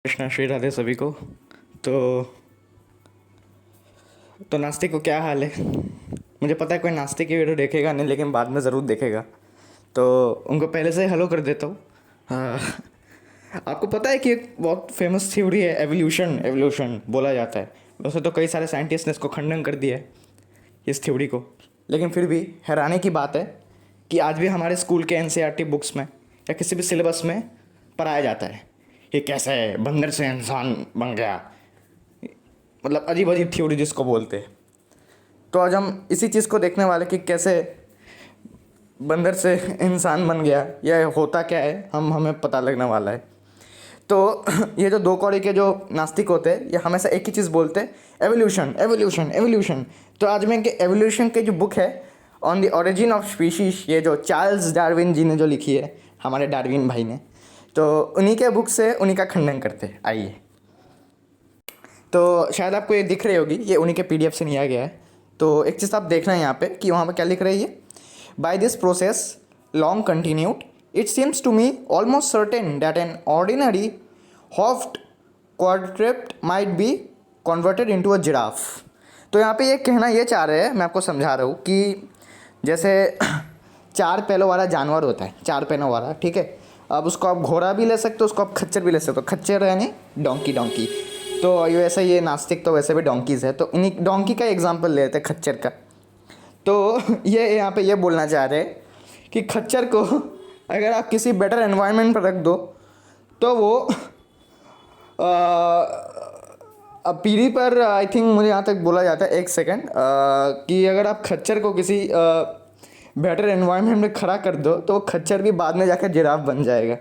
कृष्णा श्री राधे सभी को। तो नास्तिक को क्या हाल है। मुझे पता है कोई नास्तिक की वीडियो देखेगा नहीं, लेकिन बाद में ज़रूर देखेगा, तो उनको पहले से हेलो कर देता हूँ। हाँ, आपको पता है कि एक बहुत फेमस थ्योरी है एवोल्यूशन। एवोल्यूशन बोला जाता है, वैसे तो कई सारे साइंटिस्ट ने इसको खंडन कर दिया है इस थ्योरी को, लेकिन फिर भी हैरानी की बात है कि आज भी हमारे स्कूल के एनसीईआरटी बुक्स में या किसी भी सिलेबस में पढ़ाया जाता है कि कैसे बंदर से इंसान बन गया। मतलब अजीब अजीब थ्योरी जिसको बोलते हैं। तो आज हम इसी चीज़ को देखने वाले कि कैसे बंदर से इंसान बन गया, या होता क्या है हमें पता लगने वाला है। तो ये जो दो कौड़ी के जो नास्तिक होते हैं, ये हमेशा एक ही चीज़ बोलते हैं, एवोल्यूशन एवोल्यूशन एवोल्यूशन। तो आज मैं इनके एवोल्यूशन की जो बुक है on the origin of species, ये जो चार्ल्स डार्विन जी ने जो लिखी है, हमारे डार्विन भाई ने, तो उन्हीं के बुक से उन्हीं का खंडन करते हैं। आइए, तो शायद आपको ये दिख रही होगी, ये उन्हीं के पीडीएफ से लिया गया है। तो एक चीज़ आप देखना है यहाँ पे कि वहाँ पे क्या लिख रही है। By this process long continued it seems to me almost certain that an ordinary hoofed quadruped might be converted into a giraffe. तो यहाँ पे ये कहना ये चाह रहे हैं, मैं आपको समझा रहा हूँ कि जैसे चार पैरों वाला जानवर होता है, चार पैरों वाला, ठीक है। अब उसको आप घोड़ा भी ले सकते हो, उसको आप खच्चर भी ले सकते हो। खच्चर यानी डोंकी, डोंकी। तो ये वैसे ये नास्तिक तो वैसे भी डोंकीज़ है, तो इन्हीं डोंकी का एग्जांपल ले लेते हैं, खच्चर का। तो ये यहाँ पे ये बोलना चाह रहे हैं कि खच्चर को अगर आप किसी बेटर एनवायरनमेंट पर रख दो तो वो अब पीढ़ी पर, आई थिंक मुझे यहाँ तक बोला जाता है, एक सेकेंड, कि अगर आप खच्चर को किसी बेटर एनवायरनमेंट में खड़ा कर दो तो खच्चर भी बाद में जाकर जिराफ बन जाएगा।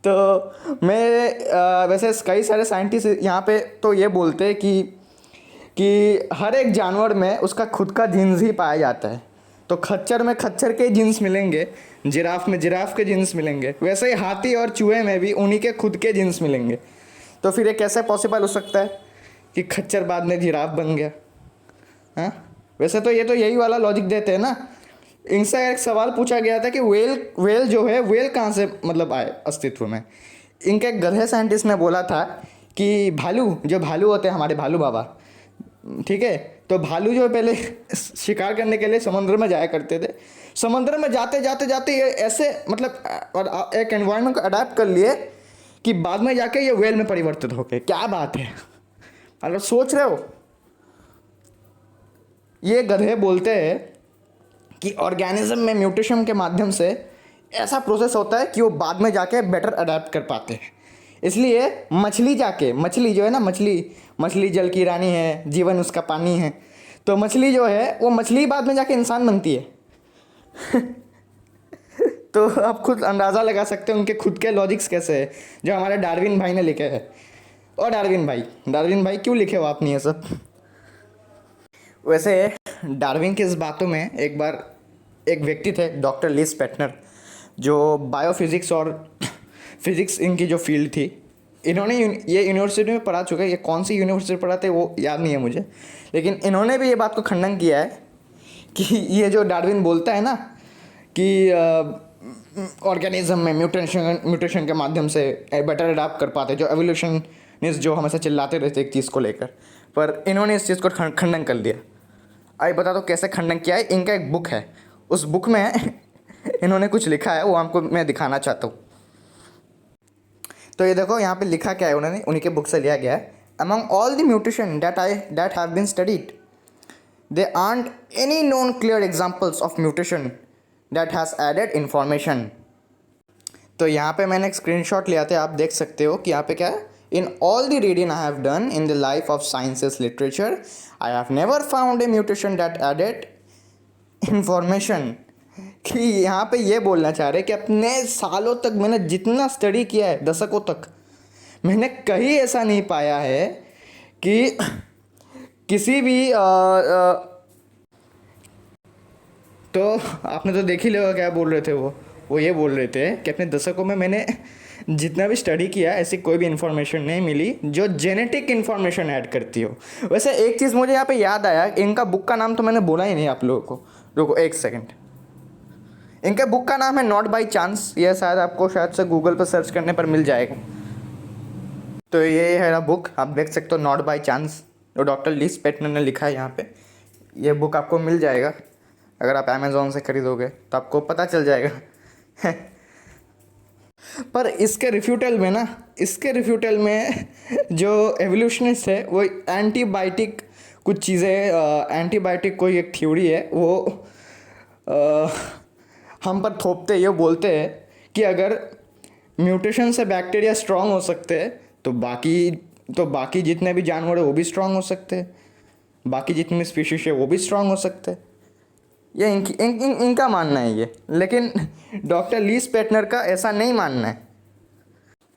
तो मैं वैसे कई सारे साइंटिस्ट यहाँ पे तो ये बोलते हैं कि हर एक जानवर में उसका खुद का जीन्स ही पाया जाता है। तो खच्चर में खच्चर के जीन्स मिलेंगे, जिराफ में जिराफ के जीन्स मिलेंगे, वैसे ही हाथी और चूहे में भी उन्हीं के खुद के जीन्स मिलेंगे। तो फिर ये कैसे पॉसिबल हो सकता है कि खच्चर बाद में जिराफ बन गया? हाँ, वैसे तो ये तो यही वाला लॉजिक देते हैं ना। इनसे एक सवाल पूछा गया था कि वेल जो है, वेल कहाँ से मतलब आए अस्तित्व में। इनके एक गधे साइंटिस्ट ने बोला था कि भालू, जो भालू होते हैं हमारे भालू बाबा, ठीक है, तो भालू जो पहले शिकार करने के लिए समुद्र में जाया करते थे। समुद्र में जाते जाते जाते ये ऐसे मतलब और एक एनवायरनमेंट को अडाप्ट कर लिए कि बाद में जाके ये वेल में परिवर्तित हो गए। क्या बात है, मतलब सोच रहे हो। ये गधे बोलते हैं कि ऑर्गेनिज्म में म्यूटेशन के माध्यम से ऐसा प्रोसेस होता है कि वो बाद में जाके बेटर अडेप्ट कर पाते हैं। इसलिए मछली जो है ना, मछली जल की रानी है, जीवन उसका पानी है। तो मछली जो है वो मछली बाद में जाके इंसान बनती है। तो आप खुद अंदाज़ा लगा सकते हैं उनके खुद के लॉजिक्स कैसे है, जो हमारे डार्विन भाई ने लिखे हैं। और डार्विन भाई क्यों लिखे हो आपने ये सब? वैसे डार्विन की इस बातों में एक बार एक व्यक्ति थे, डॉक्टर लिस पेटनर, जो बायोफिज़िक्स और फिज़िक्स इनकी जो फील्ड थी, इन्होंने ये यूनिवर्सिटी में पढ़ा चुके हैं। ये कौन सी यूनिवर्सिटी पढ़ाते वो याद नहीं है मुझे, लेकिन इन्होंने भी ये बात को खंडन किया है कि ये जो डार्विन बोलता है ना कि ऑर्गेनिज्म में म्यूटेशन के माध्यम से बेटर अडाप्ट कर पाते, जो एवोल्यूशनिस्ट जो हमेशा चिल्लाते रहते एक चीज़ को लेकर, पर इन्होंने इस चीज़ को खंडन कर दिया। आइए बता दो कैसे खंडन किया है। इनका एक बुक है, उस बुक में इन्होंने कुछ लिखा है, वो आपको मैं दिखाना चाहता हूँ। तो ये देखो यहाँ पे लिखा क्या है, उन्होंने उन्हीं के बुक से लिया गया है। Among all the mutation that have been studied they aren't any known clear examples of mutation that has added information. तो यहाँ पे मैंने एक स्क्रीनशॉट लिया था, आप देख सकते हो कि यहाँ पे क्या है। In all the reading I have done in the life of sciences literature, I have never found a mutation that added information। कि यहाँ पे ये बोलना चाह रहे कि अपने सालों तक मैंने जितना स्टडी किया है, दशकों तक, मैंने कहीं ऐसा नहीं पाया है कि किसी भी तो आपने तो देख ही लिया क्या बोल रहे थे वो ये बोल रहे थे कि अपने दशकों में मैंने जितना भी स्टडी किया ऐसी कोई भी इन्फॉर्मेशन नहीं मिली जो जेनेटिक इन्फॉर्मेशन ऐड करती हो। वैसे एक चीज़ मुझे यहाँ पे याद आया, इनका बुक का नाम तो मैंने बोला ही नहीं आप लोगों को, रुको एक सेकंड। इनके बुक का नाम है नॉट बाई चांस। ये शायद आपको शायद से गूगल पर सर्च करने पर मिल जाएगा। तो ये है बुक, आप देख सकते हो, नॉट बाय चांस, जो डॉक्टर लीस पेटनर ने लिखा है यहाँ पे। ये बुक आपको मिल जाएगा अगर आप अमेज़ोन से खरीदोगे तो आपको पता चल जाएगा। पर इसके रिफ्यूटल में जो एवोल्यूशनिस्ट है वो एंटीबायोटिक कुछ चीज़ें, एंटीबायोटिक कोई एक थ्योरी है वो हम पर थोपते, ये बोलते हैं कि अगर म्यूटेशन से बैक्टीरिया स्ट्रांग हो सकते हैं तो बाकी जितने भी जानवर है वो भी स्ट्रांग हो सकते हैं, बाकी जितने स्पीशीज है वो भी स्ट्रांग हो सकते हैं। ये इनका मानना है ये, लेकिन डॉक्टर लीस पेटनर का ऐसा नहीं मानना है।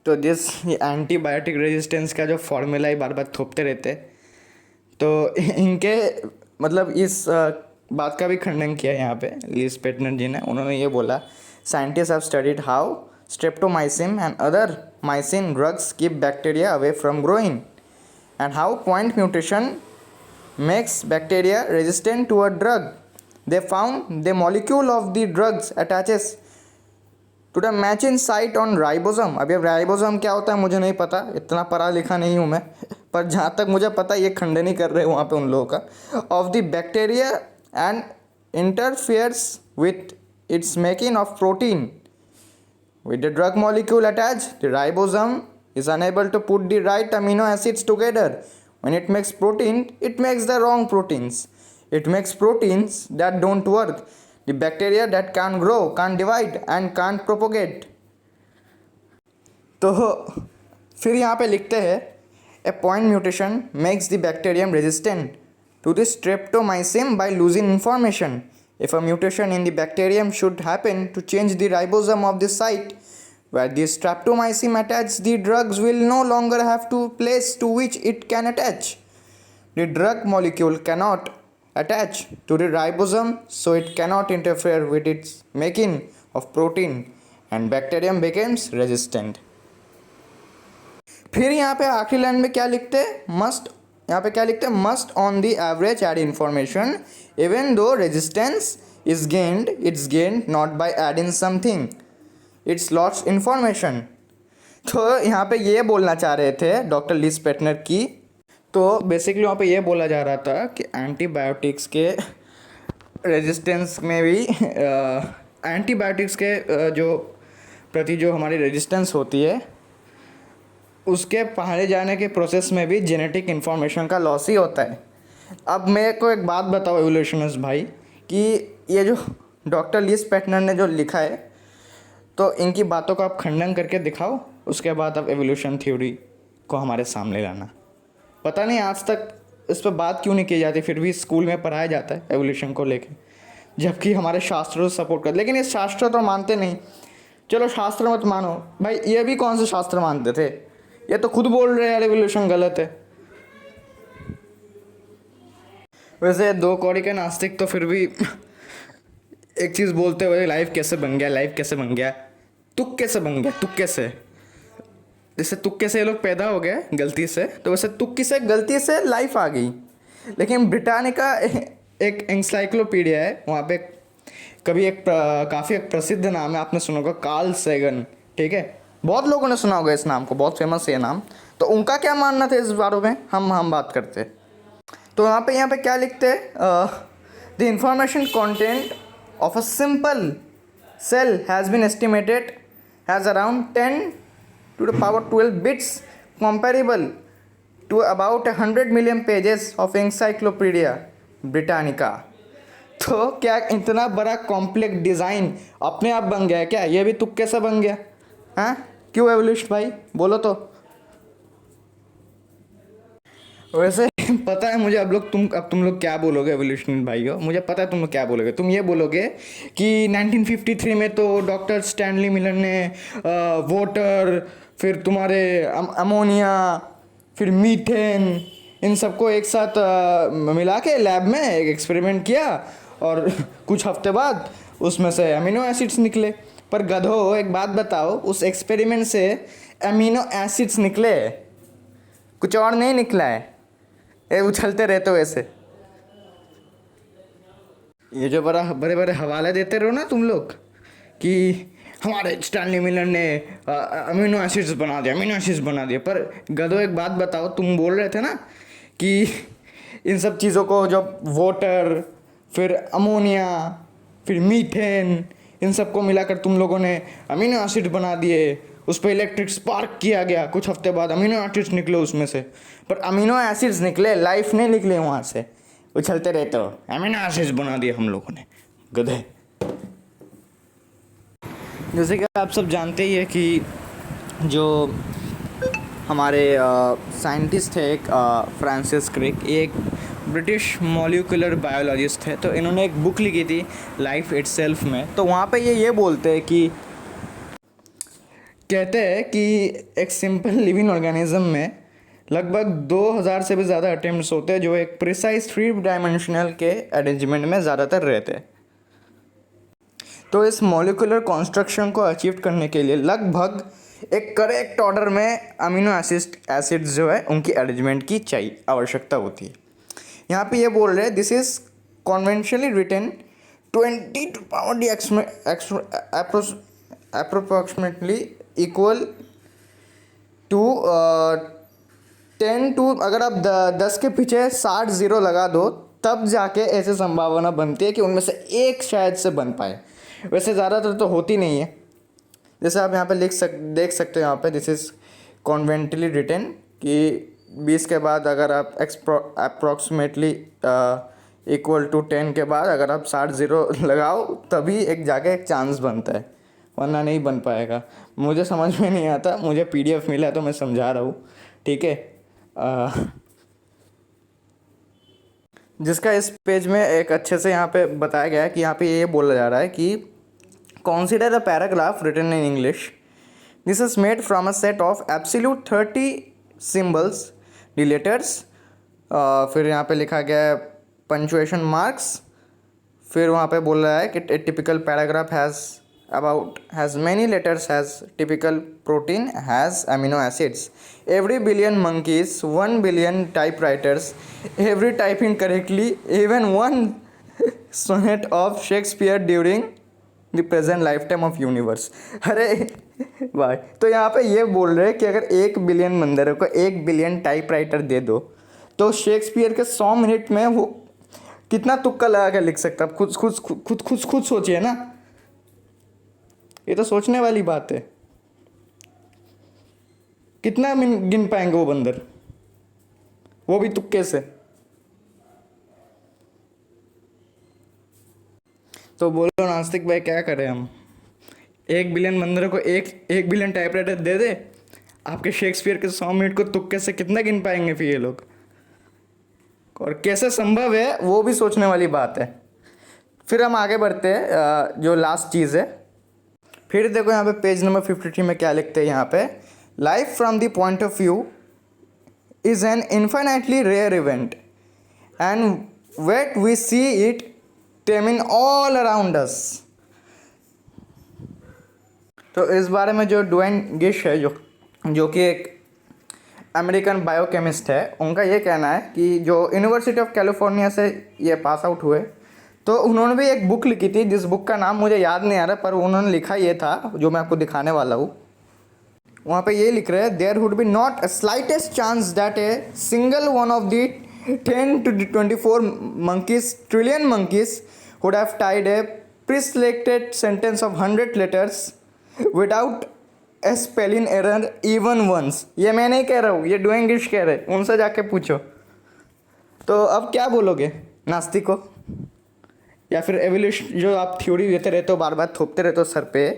तो ये एंटीबायोटिक रेजिस्टेंस का जो फॉर्मूला ही बार बार थोपते रहते, तो इनके मतलब इस बात का भी खंडन किया यहाँ पे लीस पेटनर जी ने। उन्होंने ये बोला, scientist have studied how streptomycin and other mycin drugs keep bacteria away from growing and how point mutation makes bacteria resistant to a drug. They found the molecule of the drugs attaches to the matching site on ribosome. अभी अब ribosome क्या होता है मुझे नहीं पता, इतना पढ़ा लिखा नहीं हूँ मैं, पर जहाँ तक मुझे पता ये खंडन ही कर रहे हैं वहाँ पे उन लोगों का, of the bacteria and interferes with its making of protein. With the drug molecule attached, the ribosome is unable to put the right amino acids together. When it makes protein, it makes the wrong proteins. It makes proteins that don't work. The bacteria that can't grow, can't divide and can't propagate. तो फिर यहाँ पे लिखते हैं, a point mutation makes the bacterium resistant to the streptomycin by losing information. If a mutation in the bacterium should happen to change the ribosome of the site where the streptomycin attaches, the drugs will no longer have to place to which it can attach. The drug molecule cannot attach to the ribosome, so it cannot interfere with its making of protein, and bacterium becomes resistant. फिर यहाँ पे आखिरी line में क्या लिखते हैं, must on the average add information even though resistance is gained, it's gained not by adding something, it's lost information. तो यहाँ पे ये बोलना चाह रहे थे डॉक्टर लीस पेटनर की, तो बेसिकली वहाँ पे ये बोला जा रहा था कि एंटीबायोटिक्स के रेजिस्टेंस में भी एंटीबायोटिक्स के जो प्रति जो हमारी रेजिस्टेंस होती है उसके पहाड़े जाने के प्रोसेस में भी जेनेटिक इन्फॉर्मेशन का लॉस ही होता है। अब मेरे को एक बात बताओ एवोल्यूशनिस्ट भाई, कि ये जो डॉक्टर लीस पेटनर ने जो लिखा है, तो इनकी बातों को आप खंडन करके दिखाओ, उसके बाद आप एवोल्यूशन थ्योरी को हमारे सामने लाना। पता नहीं आज तक इस पर बात क्यों नहीं की जाती, फिर भी स्कूल में पढ़ाया जाता है एवोल्यूशन को लेके, जबकि हमारे शास्त्रों सपोर्ट कर, लेकिन ये शास्त्र तो मानते नहीं। चलो शास्त्र मत मानो भाई, ये भी कौन से शास्त्र मानते थे, ये तो खुद बोल रहे हैं यार एवोल्यूशन गलत है। वैसे दो कौड़ी के नास्तिक तो फिर भी एक चीज़ बोलते हुए लाइफ कैसे बन गया, तुक्के से बन गया, तुक्के से, जैसे तुक्के से ये लोग पैदा हो गए गलती से, तो वैसे गलती से लाइफ आ गई। लेकिन ब्रिटानिका एक एनसाइक्लोपीडिया है, वहाँ पे काफ़ी एक प्रसिद्ध नाम है, आपने सुना होगा, कार्ल सैगन, ठीक है, बहुत लोगों ने सुना होगा इस नाम को, बहुत फेमस है ये नाम। तो उनका क्या मानना था इस बारे में हम बात करते हैं। तो यहाँ पे क्या लिखते हैं, the information content of a simple cell has been estimated has around 10 to the power 12 bits, comparable to about 100 million pages of Encyclopedia Britannica। तो क्या इतना बड़ा कॉम्प्लेक्स डिज़ाइन अपने आप बन गया है क्या, ये भी तुक्के से बन गया? हाँ क्यों एवोल्यूशन भाई, बोलो तो। वैसे पता है मुझे, अब तुम लोग क्या बोलोगे एवोल्यूशन भाइयों, मुझे पता है तुम लोग क्या बोलोगे। तुम ये बोलोगे कि 1953 में तो डॉक्टर स्टैनली मिलर ने वाटर, फिर तुम्हारे अमोनिया, फिर मीथेन, इन सबको एक साथ मिला के लैब में एक एक्सपेरिमेंट किया और कुछ हफ्ते बाद उसमें से अमीनो एसिड्स निकले। पर गधो एक बात बताओ, उस एक्सपेरिमेंट से अमीनो एसिड्स निकले, कुछ और नहीं निकला है। ये उछलते रहते हो ऐसे, ये जो बड़े बड़े हवाले देते रहो ना तुम लोग कि हमारे स्टैनली मिलर ने अमीनो एसिड्स बना दिया, अमीनो एसिड्स बना दिया। पर गधो एक बात बताओ, तुम बोल रहे थे ना कि इन सब चीज़ों को जब वाटर, फिर अमोनिया, फिर मीथेन, इन सबको मिलाकर तुम लोगों ने अमीनो एसिड बना दिए, उस पर इलेक्ट्रिक स्पार्क किया गया, कुछ हफ्ते बाद अमीनो एसिड्स निकले उसमें से। पर अमीनो एसिड्स निकले, लाइफ नहीं निकले वहाँ से, उछलते रहते हो, अमीनो एसिड्स बना दिए हम लोगों ने, गधे। जैसे कि आप सब जानते ही है कि जो हमारे साइंटिस्ट थे एक फ्रांसिस क्रिक, ये एक ब्रिटिश मॉलिक्यूलर बायोलॉजिस्ट है। तो इन्होंने एक बुक लिखी थी लाइफ इटसेल्फ में। तो वहाँ पे ये बोलते हैं कि कहते हैं कि एक सिंपल लिविंग ऑर्गेनिज्म में लगभग 2000 से भी ज़्यादा अटेम्प्ट्स होते हैं जो एक प्रिसाइज 3 डायमेंशनल के अरेंजमेंट में ज़्यादातर रहते हैं। तो इस मॉलिक्यूलर कॉन्स्ट्रक्शन को अचीव करने के लिए लगभग एक करेक्ट ऑर्डर में अमीनो एसिड्स जो है उनकी अरेंजमेंट की चाहिए, आवश्यकता होती है। यहाँ पे ये बोल रहे हैं this is conventionally written 20 to power approximately equal to 10 to, अगर आप 10 के पीछे 60 जीरो लगा दो तब जाके ऐसे संभावना बनती है कि उनमें से एक शायद से बन पाए। वैसे ज़्यादातर तो होती नहीं है। जैसे आप यहाँ पे देख सकते हो, यहाँ पे दिस इज़ कॉन्वेंटली रिटन कि 20 के बाद अगर आप अप्रॉक्सीमेटली इक्वल टू 10 के बाद अगर आप 60 जीरो लगाओ तभी एक जाके एक चांस बनता है, वरना नहीं बन पाएगा। मुझे समझ में नहीं आता, मुझे PDF मिला तो मैं समझा रहा हूँ, ठीक है। जिसका इस पेज में एक अच्छे से यहाँ पे बताया गया है कि यहाँ पे ये बोला जा रहा है कि consider a paragraph written in English. This is made from a set of absolute 30 symbols, letters, फिर यहाँ पे लिखा गया है पंचुएशन मार्क्स। फिर वहाँ पे बोल रहा है कि a typical paragraph has many letters, has typical protein, has amino acids. Every billion monkeys, 1 billion typewriters, every typing correctly, even one sonnet of Shakespeare during the present life time of universe. अरे भाई, तो यहाँ पे ये बोल रहे हैं कि अगर 1 बिलियन बंदरों को 1 बिलियन टाइपराइटर दे दो तो शेक्सपियर के 100 मिनट में वो कितना तुक्का लगा कर लिख सकता है। खुद सोचिए ना, ये तो सोचने वाली बात है। कितना गिन पाएंगे वो बंदर, वो भी तुक्के से। तो बोलो नास्तिक भाई, क्या करें हम? 1 बिलियन बंदरों को एक बिलियन टाइपराइटर दे दे, आपके शेक्सपियर के 100 मिनट को तुक्के से कितना गिन पाएंगे फिर ये लोग? और कैसे संभव है वो भी सोचने वाली बात है। फिर हम आगे बढ़ते हैं, जो लास्ट चीज़ है। फिर देखो यहाँ पे पेज नंबर 53 में क्या लिखते हैं यहाँ पे, life from the point of view is an infinitely rare event and yet we see it teeming all around us. तो इस बारे में जो ड्वेन गिश है, जो कि एक अमेरिकन बायोकेमिस्ट है, उनका ये कहना है कि जो यूनिवर्सिटी ऑफ कैलिफोर्निया से ये पास आउट हुए, तो उन्होंने भी एक बुक लिखी थी, जिस बुक का नाम मुझे याद नहीं आ रहा, पर उन्होंने लिखा ये था जो मैं आपको दिखाने वाला हूँ। वहाँ पे ये लिख रहे हैं, there would be not a slightest chance that a single one of the 10 to 24 monkeys, trillion monkeys would have tied a pre-selected sentence of 100 letters without a spelling error even once। ये मैं नहीं कह रहा हूँ, ये Dwayne गिश कह रहे, उनसे जाके पूछो। तो अब क्या बोलोगे नास्तिक को, या फिर एवोल्यूशन जो आप थ्योरी देते रहते हो, बार बार थोपते रहते हो सर पे,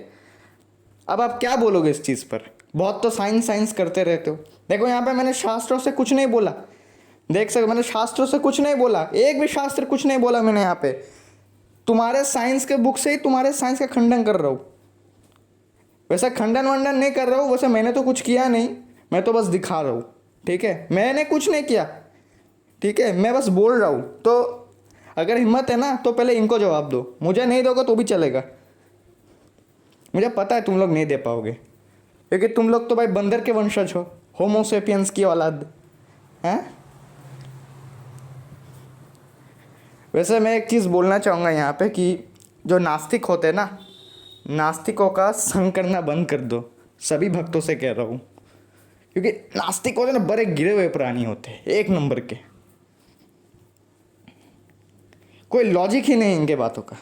अब आप क्या बोलोगे इस चीज़ पर? बहुत तो साइंस करते रहते हो। देखो यहाँ पे मैंने शास्त्रों से कुछ नहीं बोला, देख सकते, मैंने शास्त्रों से कुछ नहीं बोला, एक भी शास्त्र कुछ नहीं बोला मैंने यहाँ पे। तुम्हारे साइंस के बुक से ही तुम्हारे साइंस का खंडन कर रहा हूँ। वैसा खंडन वंडन नहीं कर रहा हूँ, वैसे मैंने तो कुछ किया नहीं, मैं तो बस दिखा रहा हूँ, ठीक है। मैंने कुछ नहीं किया, ठीक है, मैं बस बोल रहा हूँ। तो अगर हिम्मत है ना तो पहले इनको जवाब दो, मुझे नहीं दोगे तो भी चलेगा। मुझे पता है तुम लोग नहीं दे पाओगे, क्योंकि तुम लोग तो भाई बंदर के वंशज हो, होमोसेपियंस की औलाद हैं। वैसे मैं एक चीज़ बोलना चाहूँगा यहाँ पे कि जो नास्तिक होते हैं ना, नास्तिकों का संग करना बंद कर दो, सभी भक्तों से कह रहा हूँ, क्योंकि नास्तिक होते ना बड़े गिरे हुए प्राणी होते हैं, एक नंबर के, कोई लॉजिक ही नहीं इनके बातों का।